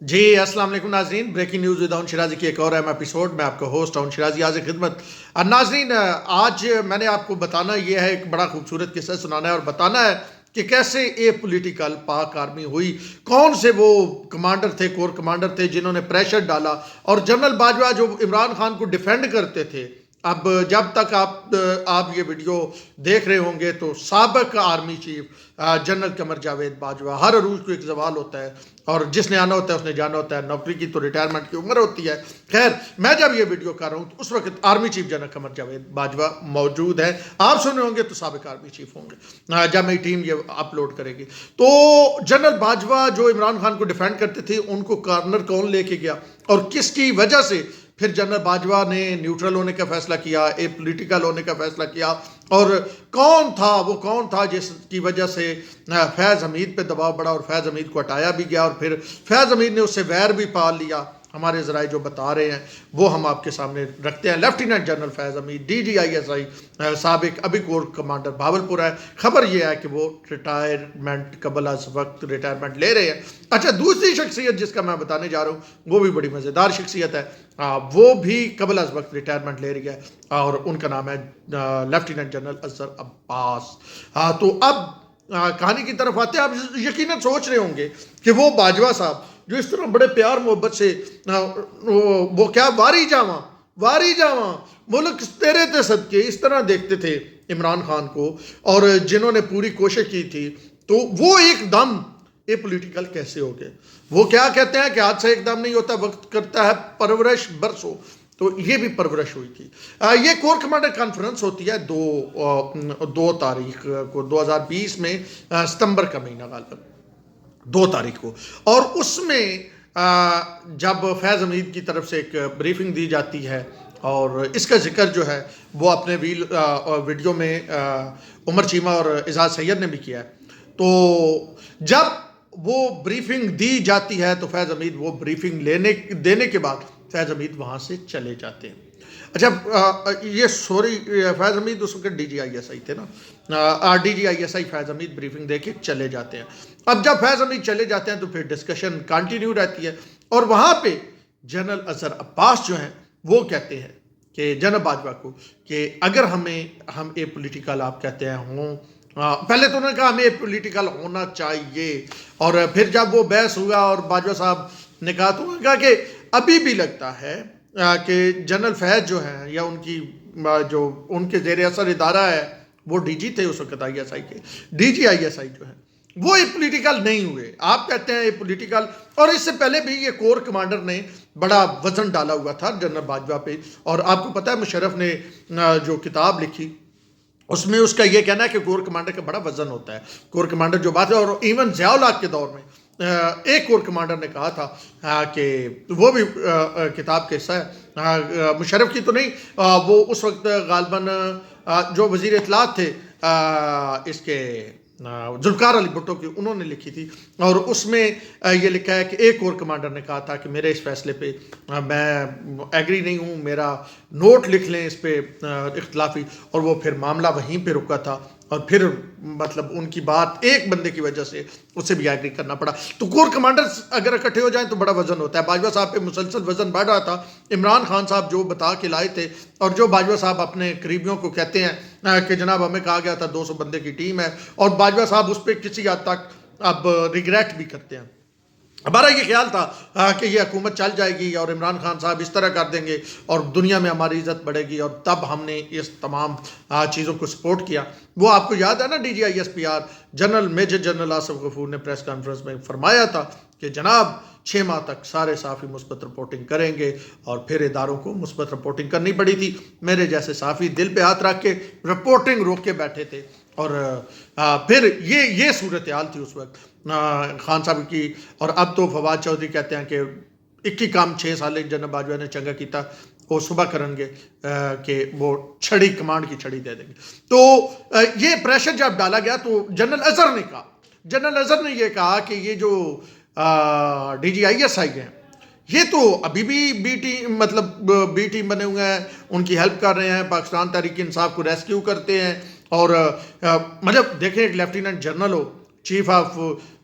जी अस्सलाम वालेकुम नाजरीन। Breaking news with Arun Shirazi की एक और अहम एपिसोड में आपका होस्ट अरुण शिराजी आज खिदमत। नाजरीन, आज मैंने आपको बताना यह है, एक बड़ा खूबसूरत किस्सा सुनाना है और बताना है कि कैसे ए पॉलिटिकल पाक आर्मी हुई, कौन से वो कमांडर थे, कोर कमांडर थे जिन्होंने प्रेशर डाला। और जनरल बाजवा जो इमरान खान को डिफेंड करते थे, अब जब तक आप ये वीडियो देख रहे होंगे तो साबिक army chief general Qamar Javed Bajwa, हर अरूज को एक सवाल होता है और जिसने आना होता है उसने जाना होता है, नौकरी की तो रिटायरमेंट की उम्र होती है। खैर, मैं जब ये वीडियो कर रहा हूँ तो उस वक्त army chief general Qamar Javed Bajwa मौजूद है। आप सुने होंगे तो साबिक आर्मी चीफ होंगे जब मेरी टीम ये अपलोड करेगी। तो जनरल बाजवा जो इमरान खान को डिफेंड करते थे, उनको कॉर्नर कौन लेके गया और किसकी वजह से फिर जनरल बाजवा ने न्यूट्रल होने का फैसला किया, ए पॉलिटिकल होने का फैसला किया। और कौन था जिसकी वजह से फैज़ हमीद पे दबाव बढ़ा और फैज़ हमीद को हटाया भी गया और फिर फैज़ हमीद ने उससे वैर भी पाल लिया। हमारे ज़राए जो बता रहे हैं वो हम आपके सामने रखते हैं। लेफ्टिनेंट जनरल फैज़ हमीद DGISI साबिक अभी कोर कमांडर भावलपुर है। खबर ये है कि वो रिटायरमेंट कबल अज वक्त रिटायरमेंट ले रहे हैं। अच्छा, दूसरी शख्सियत जिसका मैं बताने जा रहा हूँ वो भी बड़ी मज़ेदार शख्सियत है। वो भी कबल अज वक्त रिटायरमेंट ले रही है और उनका नाम है लेफ्टिनेंट जनरल अजहर अब्बास। तो अब कहानी की तरफ आते हैं। आप यकीनन सोच रहे होंगे कि वो बाजवा साहब जो इस तरह बड़े प्यार मोहब्बत से वो क्या वारी जावा मुल्क तेरे ते सदके इस तरह देखते थे इमरान खान को, और जिन्होंने पूरी कोशिश की थी, तो वो एकदम ये पॉलिटिकल कैसे हो गए। वो क्या कहते हैं कि आज से एकदम नहीं होता, वक्त करता है परवरिश बरसों। तो ये भी परवरिश हुई थी। ये कोर कमांडर कॉन्फ्रेंस होती है 2 तारीख को 2020 में, सितंबर का महीना गालिबन 2 तारीख को। और उसमें जब फैज़ हमीद की तरफ से एक ब्रीफिंग दी जाती है और इसका जिक्र जो है वो अपने वीडियो में उमर चीमा और एजाज सैयद ने भी किया है। तो जब वो ब्रीफिंग दी जाती है तो फैज़ हमीद वो ब्रीफिंग देने के बाद फैज़ हमीद वहाँ से चले जाते हैं। अच्छा, ये सॉरी, फैज़ हमीद उस वक्त DGISI थे ना, DGISI फैज़ हमीद ब्रीफिंग दे के चले जाते हैं। अब जब फैज़ हमीद चले जाते हैं तो फिर डिस्कशन कंटिन्यू रहती है और वहाँ पे जनरल अजहर अब्बास जो हैं वो कहते हैं कि जनरल बाजवा को कि अगर हम ए पॉलिटिकल आप कहते हैं हों, पहले तो उन्होंने कहा हमें पॉलिटिकल होना चाहिए, और फिर जब वो बहस हुआ और बाजवा साहब ने कहा तो उन्होंने कहा कि अभी भी लगता है कि जनरल फैज़ जो हैं या जो उनके ज़ेर असर इदारा है वो DG थे उस वक्त ISI के, DGISI जो है वो ये पॉलिटिकल नहीं हुए। आप कहते हैं ये पॉलिटिकल, और इससे पहले भी ये कोर कमांडर ने बड़ा वजन डाला हुआ था जनरल बाजवा पे। और आपको पता है मुशर्रफ ने जो किताब लिखी उसमें उसका ये कहना है कि कोर कमांडर का बड़ा वजन होता है। कोर कमांडर जो बात है, और इवन ज़ियाउल हक के दौर में एक कोर कमांडर ने कहा था कि वो भी किताब का हिस्सा है, मुशर्रफ की तो नहीं, वो उस वक्त गालिबन जो वज़ीर इत्तलात थे इसके जुल्फ़िकार अली भुट्टो की, उन्होंने लिखी थी। और उसमें ये लिखा है कि एक कोर कमांडर ने कहा था कि मेरे इस फैसले पे मैं एग्री नहीं हूँ, मेरा नोट लिख लें इस पे इख्तलाफी। और वो फिर मामला वहीं पे रुका था और फिर मतलब उनकी बात एक बंदे की वजह से उसे भी एग्री करना पड़ा। तो कोर कमांडर्स अगर इकट्ठे हो जाएं तो बड़ा वजन होता है। बाजवा साहब पे मुसलसल वजन बढ़ रहा था। इमरान खान साहब जो बता के लाए थे और जो बाजवा साहब अपने करीबियों को कहते हैं कि जनाब हमें कहा गया था 200 बंदे की टीम है, और बाजवा साहब उस पर किसी हद तक अब रिग्रेट भी करते हैं। हमारा ये ख्याल था कि ये हुकूमत चल जाएगी और इमरान खान साहब इस तरह कर देंगे और दुनिया में हमारी इज़्ज़त बढ़ेगी, और तब हमने इस तमाम चीज़ों को सपोर्ट किया। वो आपको याद है ना, DGISPR general major general Asif Ghafoor ने प्रेस कॉन्फ्रेंस में फरमाया था कि जनाब 6 माह तक सारे साफ़ी मुस्बत रिपोर्टिंग करेंगे, और फिर इदारों को मुस्बत रिपोर्टिंग करनी पड़ी थी। मेरे जैसे साफ़ी दिल पे हाथ रख के रिपोर्टिंग रोक के बैठे थे। और फिर ये सूरत हाल थी उस वक्त खान साहब की। और अब तो फवाद चौधरी कहते हैं कि 21 काम 6 साल जनरल बाजवा ने चंगा किया, वो सुबह करेंगे कि वो छड़ी कमांड की छड़ी दे देंगे। तो ये प्रेशर जब डाला गया तो जनरल अजहर ने ये कहा कि ये जो DGISI हैं ये तो अभी भी बी टीम बने हुए हैं, उनकी हेल्प कर रहे हैं, पाकिस्तान तहरीक इंसाफ को रेस्क्यू करते हैं। और मतलब देखें, एक लेफ्टिनेंट जनरल हो, chief of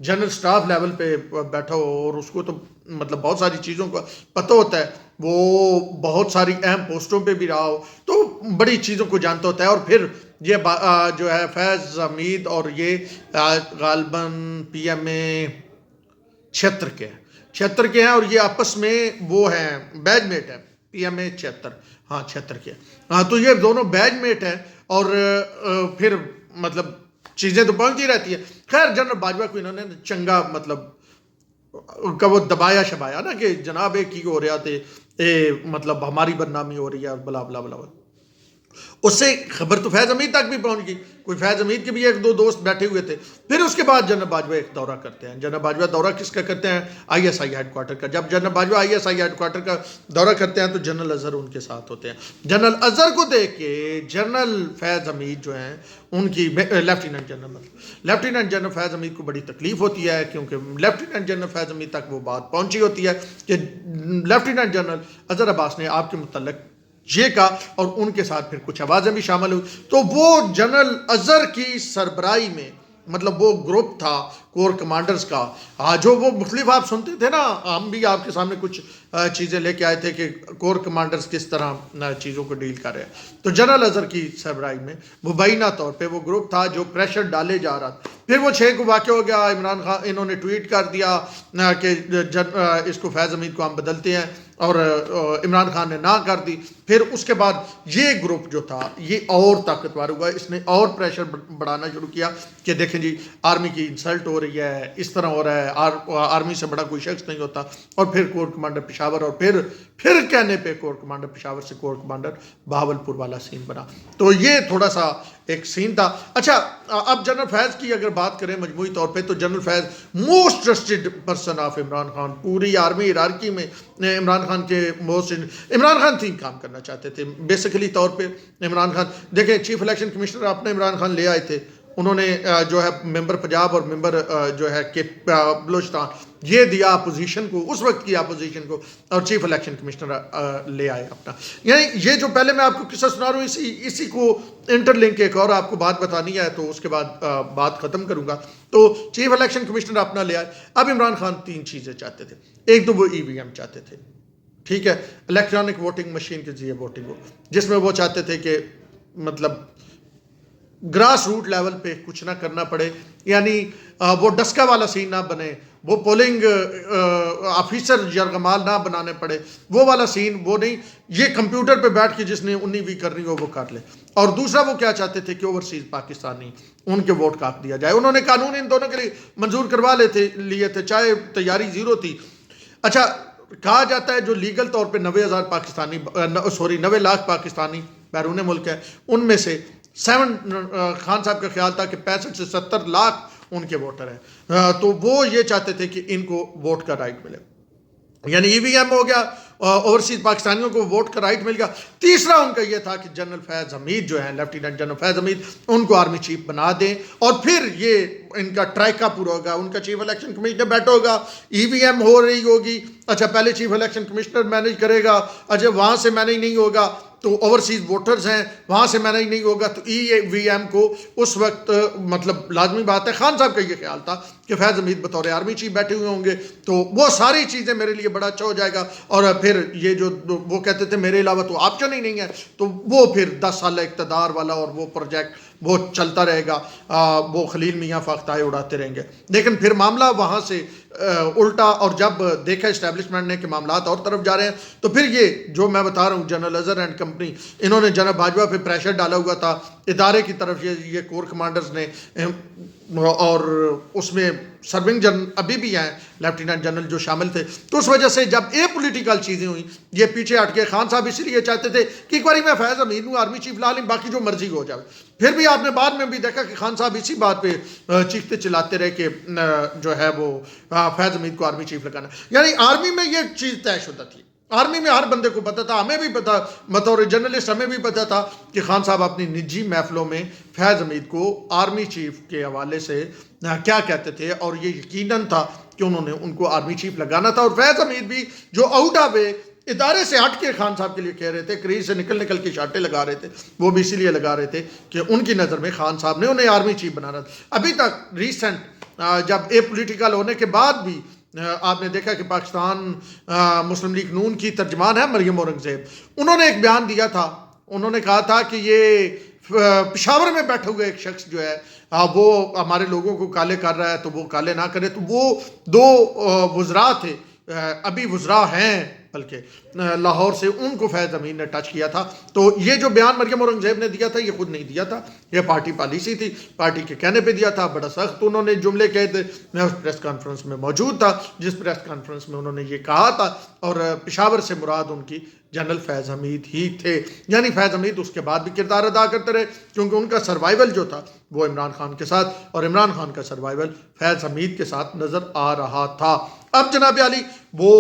general staff level पे बैठा हो और उसको तो मतलब बहुत सारी चीज़ों का पता होता है, वो बहुत सारी अहम पोस्टों पे भी रहा हो, तो बड़ी चीज़ों को जानता होता है। और फिर ये जो है फैज़ हमीद और ये गालबन PMA क्षेत्र के हैं और ये आपस में वो हैं, बैचमेट है, PMA 76, हाँ 76 के, हाँ तो ये दोनों बैचमेट हैं। और फिर मतलब चीज़ें तो पहुंचती रहती है। खैर जनरल बाजवा को इन्होंने चंगा मतलब का वो दबाया शबाया ना कि जनाब एक ही हो रहा थे, मतलब हमारी बदनामी हो रही है और बला बला बला। उससे खबर तो फैज़ हमीद तक भी पहुंच गई, कोई फैज़ हमीद के भी एक दो दोस्त बैठे हुए थे। फिर उसके बाद जनरल बाजवा एक दौरा करते हैं। जनरल बाजवा दौरा किसका करते हैं? ISI हेडक्वार्टर का। जब जनरल बाजवा ISI हेडक्वार्टर का दौरा करते हैं तो जनरल अजहर उनके साथ होते हैं। जनरल अजहर को देख के जनरल फैज़ हमीद जो हैं उनकी लेफ्टिनेंट जनरल फैज़ हमीद को बड़ी तकलीफ होती है, क्योंकि लेफ्टिनेंट जनरल फैज़ हमीद तक वो बात पहुंची होती है कि लेफ्टिनेंट जनरल अजहर अब्बास ने आपके मुतल्लिक ये का, और उनके साथ फिर कुछ आवाज़ें भी शामिल हुई। तो वो जनरल अजहर की सरबराही में मतलब वो ग्रुप था कोर कमांडर्स का, जो वो मुख्तलिफ आप सुनते थे ना, हम भी आपके सामने कुछ चीज़ें लेके आए थे कि कोर कमांडर्स किस तरह चीज़ों को डील कर रहे हैं। तो जनरल अजहर की सरबराही में मुबैना तौर पे वो ग्रुप था जो प्रेशर डाले जा रहा था। फिर वो 6 को वाक़या हो गया, इमरान खान इन्होंने ट्वीट कर दिया कि इसको फैज़ हमीद को हम बदलते हैं, और इमरान खान ने ना कर दी। फिर उसके बाद ये ग्रुप जो था ये और ताकतवर हुआ, इसने और प्रेशर बढ़ाना शुरू किया कि देखें जी आर्मी की इंसल्ट हो रही है, इस तरह हो रहा है, आर्मी से बड़ा कोई शख्स नहीं होता। और फिर कोर कमांडर पेशावर, और फिर कहने पे कोर कमांडर पेशावर से कोर कमांडर बहावलपुर वाला सीन बना। तो ये थोड़ा सा एक सीन था। अच्छा, अब जनरल फैज़ की अगर बात करें मजमूई तौर पे, तो general Faiz most trusted person of Imran Khan. पूरी आर्मी हिरार्की में इमरान खान के इमरान खान 3 काम करना चाहते थे बेसिकली तौर पे। इमरान खान देखें, चीफ इलेक्शन कमिश्नर आपने इमरान खान ले आए थे, उन्होंने जो है मेंबर पंजाब और मेंबर जो है के बलोचिस्तान ये दिया अपोजिशन को, उस वक्त की अपोजिशन को, और चीफ इलेक्शन कमिश्नर ले आए अपना। यानी ये जो पहले मैं आपको किस्सा सुना रहा हूँ, इसी को इंटरलिंक एक और आपको बात बतानी है, तो उसके बाद बात ख़त्म करूँगा। तो चीफ इलेक्शन कमिश्नर अपना ले आए। अब इमरान खान 3 चीज़ें चाहते थे। एक तो वो EVM चाहते थे, ठीक है, इलेक्ट्रॉनिक वोटिंग मशीन के जरिए वोटिंग हो, जिसमें वो चाहते थे कि मतलब ग्रास रूट लेवल पे कुछ ना करना पड़े, यानी वो डस्का वाला सीन ना बने, वो पोलिंग ऑफिसर यरगमाल ना बनाने पड़े, वो वाला सीन वो नहीं, ये कंप्यूटर पे बैठ के जिसने 19वीं करनी हो वो कर ले। और दूसरा वो क्या चाहते थे कि ओवरसीज पाकिस्तानी उनके वोट काट दिया जाए। उन्होंने कानून इन दोनों के लिए मंजूर करवा लिए थे, चाहे तैयारी ज़ीरो थी। अच्छा, कहा जाता है जो लीगल तौर पे 90,000 पाकिस्तानी 90 लाख पाकिस्तानी बैरून मुल्क है, उनमें से खान साहब का ख्याल था कि 65 से 70 लाख उनके वोटर हैं। तो वो ये चाहते थे कि इनको वोट का राइट मिले, यानी EVM हो गया, ओवरसीज पाकिस्तानियों को वोट का राइट मिल गया। तीसरा उनका यह था कि जनरल फैज़ हमीद जो है, लेफ्टिनेंट जनरल फैज़ हमीद, उनको आर्मी चीफ बना दें, और फिर ये इनका ट्राइका पूरा होगा। उनका चीफ इलेक्शन कमिश्नर बैठा होगा, EVM हो रही होगी, अच्छा पहले चीफ इलेक्शन कमिश्नर मैनेज करेगा, अच्छा वहाँ से मैनेज नहीं होगा तो ओवरसीज वोटर्स हैं, वहाँ से मैनेज नहीं होगा तो EVM को उस वक्त मतलब लाजमी बात है। खान साहब का ये ख्याल था कि फैज़ हमीद बतौर आर्मी चीफ बैठे हुए होंगे, तो वो सारी चीज़ें मेरे लिए बड़ा अच्छा हो जाएगा। और फिर ये जो वो कहते थे मेरे अलावा तो ऑप्शन ही नहीं है, तो वो फिर 10 साल इक़्तिदार वाला और वो प्रोजेक्ट वो चलता रहेगा, वो खलील मियाँ फाख्ताए उड़ाते रहेंगे। लेकिन फिर मामला वहाँ से उल्टा, और जब देखा इस्टेब्लिशमेंट ने कि मामला और तरफ जा रहे हैं, तो फिर ये जो मैं बता रहा हूँ जनरल अजहर एंड कंपनी, इन्होंने जनरल बाजवा पे प्रेशर डाला हुआ था इदारे की तरफ, ये कोर कमांडर्स ने, और उसमें सर्विंग जनरल अभी भी हैं लेफ्टिनेंट जनरल जो शामिल थे। तो उस वजह से जब ये पॉलिटिकल चीज़ें हुई, ये पीछे हट के खान साहब इसीलिए चाहते थे कि एक बार मैं फैज़ हमीद हूँ आर्मी चीफ ला लें, बाकी जो मर्जी हो जाए। फिर भी आपने बाद में भी देखा कि खान साहब इसी बात पे चीखते चिल्लाते रहे कि जो है वो फैज़ हमीद को आर्मी चीफ लगाना। यानी आर्मी में ये चीज़ तयशुदा थी, आर्मी में हर बंदे को पता था, हमें भी पता, बतौर जर्नलिस्ट हमें भी पता था कि खान साहब अपनी निजी महफिलों में फैज़ हमीद को आर्मी चीफ के हवाले से क्या कहते थे, और ये यकीनन था कि उन्होंने उनको आर्मी चीफ लगाना था। और फैज़ हमीद भी जो आउट ऑफ वे इदारे से हट के खान साहब के लिए कह रहे थे, क्रीज से निकल के शाटे लगा रहे थे, वो भी इसीलिए लगा रहे थे कि उनकी नज़र में खान साहब ने उन्हें आर्मी चीफ बनाना था। अभी तक रिसेंट जब ए पॉलिटिकल होने के बाद भी आपने देखा कि पाकिस्तान मुस्लिम लीग नून की तर्जमान है मरियम औरंगजेब, उन्होंने एक बयान दिया था। उन्होंने कहा था कि ये पेशावर में बैठे हुए एक शख्स जो है वो हमारे लोगों को काले कर रहा है, तो वो काले ना करे। तो वो दो वज़रा थे, अभी वज़रा हैं बल्कि लाहौर से, उनको फैज़ अमीन ने टच किया था। तो ये जो बयान मरियम औरंगजेब ने दिया था, ये खुद नहीं दिया था, ये पार्टी पॉलिसी थी, पार्टी के कहने पे दिया था। बड़ा सख्त उन्होंने जुमले कहे थे। मैं उस प्रेस कॉन्फ्रेंस में मौजूद था जिस प्रेस कॉन्फ्रेंस में उन्होंने ये कहा था, और पेशावर से मुराद उनकी जनरल फैज़ हमीद ही थे। यानी फैज़ हमीद उसके बाद भी किरदार अदा करते रहे, क्योंकि उनका सर्वाइवल जो था वो इमरान खान के साथ, और इमरान खान का सर्वाइवल फैज़ हमीद के साथ नज़र आ रहा था। अब जनाब आली वो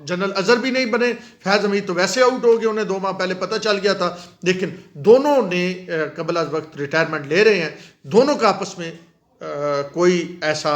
जनरल अजहर भी नहीं बने, फैज़ हमीद तो वैसे आउट हो गए, उन्हें 2 माह पहले पता चल गया था। लेकिन दोनों ने कबल अज़ वक्त रिटायरमेंट ले रहे हैं। दोनों का आपस में कोई ऐसा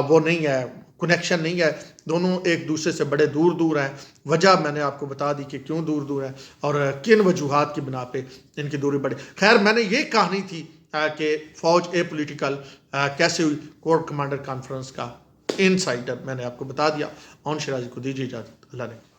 वो नहीं है, कनेक्शन नहीं है। दोनों एक दूसरे से बड़े दूर दूर हैं। वजह मैंने आपको बता दी कि क्यों दूर दूर हैं और किन वजूहात की बिना पे इनकी दूरी बढ़ी। खैर, मैंने ये कहानी थी कि फ़ौज ए पोलिटिकल कैसे हुई, कोर कमांडर कॉन्फ्रेंस का इनसाइडर मैंने आपको बता दिया। ऑन शिराजी को दीजिए इजाज़त, अल्लाह ने।